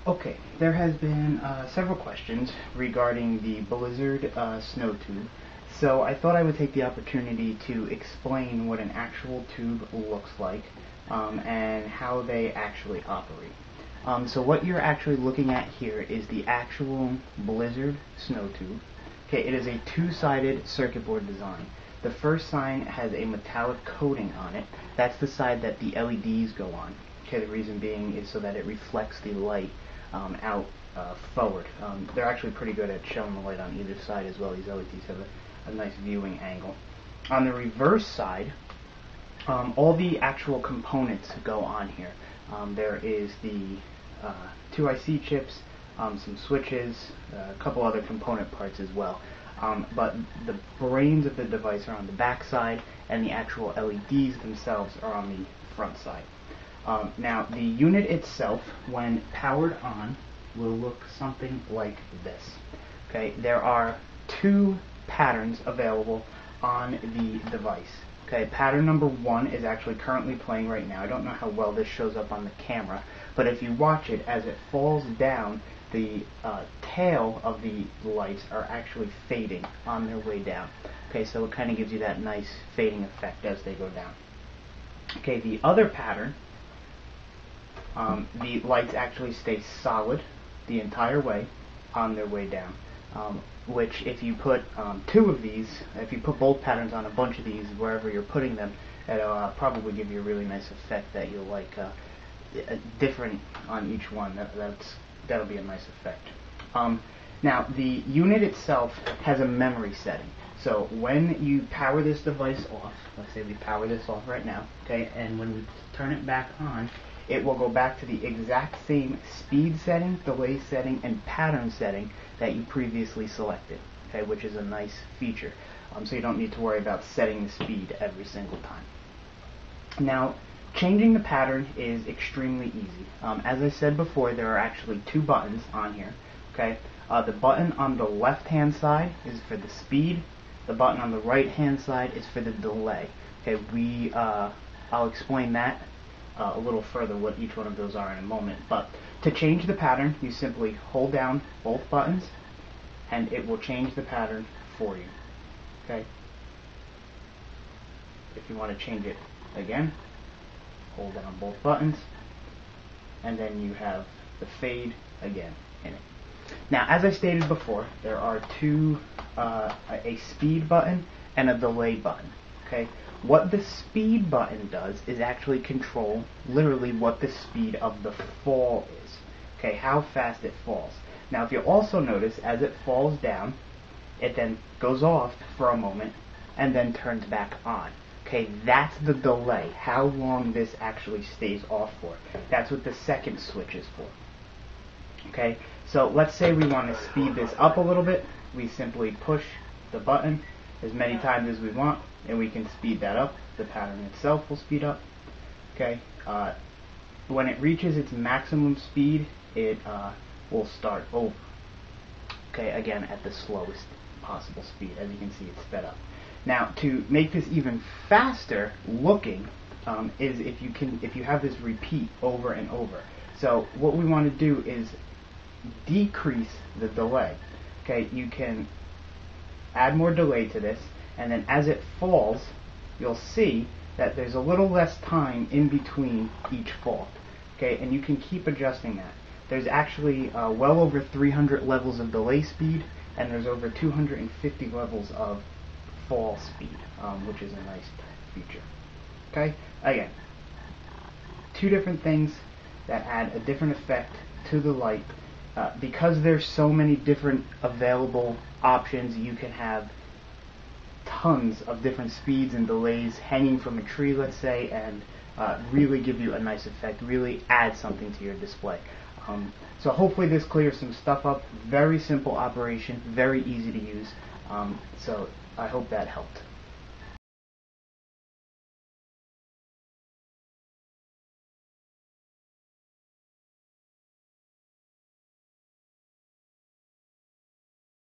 Okay, there has been several questions regarding the Blizzard snow tube, so I thought I would take the opportunity to explain what an actual tube looks like and how they actually operate. So what you're actually looking at here is the actual Blizzard snow tube. Okay, it is a two-sided circuit board design. The first side has a metallic coating on it. That's the side that the LEDs go on. Okay, the reason being is so that it reflects the light out forward. They're actually pretty good at showing the light on either side as well. These LEDs have a nice viewing angle. On the reverse side, all the actual components go on here. There is the two IC chips, some switches, a couple other component parts as well. But the brains of the device are on the back side, and the actual LEDs themselves are on the front side. Now, the unit itself, when powered on, will look something like this. Okay, there are two patterns available on the device. Okay, pattern number 1 is actually currently playing right now. I don't know how well this shows up on the camera, but if you watch it as it falls down, the tail of the lights are actually fading on their way down. Okay, so it kind of gives you that nice fading effect as they go down. Okay, the other pattern, the lights actually stay solid the entire way on their way down, which if you put two of these, if you put both patterns on a bunch of these wherever you're putting them, it'll probably give you a really nice effect that you'll like, different on each one. That'll be a nice effect. Now, the unit itself has a memory setting. So when you power this device off, let's say we power this off right now, okay, and when we turn it back on, it will go back to the exact same speed setting, delay setting, and pattern setting that you previously selected, okay, which is a nice feature. So you don't need to worry about setting the speed every single time. Now, changing the pattern is extremely easy. As I said before, there are actually two buttons on here. Okay, the button on the left-hand side is for the speed. The button on the right-hand side is for the delay. Okay, I'll explain that a little further, what each one of those are in a moment. But to change the pattern, you simply hold down both buttons, and it will change the pattern for you. Okay. If you want to change it again, hold down both buttons, and then you have the fade again in it. Now, as I stated before, there are two, a speed button and a delay button. Okay, what the speed button does is actually control literally what the speed of the fall is. Okay, how fast it falls. Now, if you also notice, as it falls down, it then goes off for a moment and then turns back on. Okay, that's the delay, how long this actually stays off for. That's what the second switch is for. Okay, so let's say we want to speed this up a little bit. We simply push the button as many times as we want, and we can speed that up. The pattern itself will speed up. Okay, when it reaches its maximum speed, it will start over. Okay, again at the slowest possible speed. As you can see, it's sped up. Now, to make this even faster looking, is if you have this repeat over and over. So what we want to do is decrease the delay. Okay, you can add more delay to this, and then as it falls, you'll see that there's a little less time in between each fall. Okay, and you can keep adjusting that. There's actually well over 300 levels of delay speed, and there's over 250 levels of fall speed, which is a nice feature. Okay, again, two different things that add a different effect to the light. Because there's so many different available options, you can have tons of different speeds and delays hanging from a tree, let's say, and really give you a nice effect, really add something to your display. So hopefully this clears some stuff up. Very simple operation, very easy to use. So I hope that helped.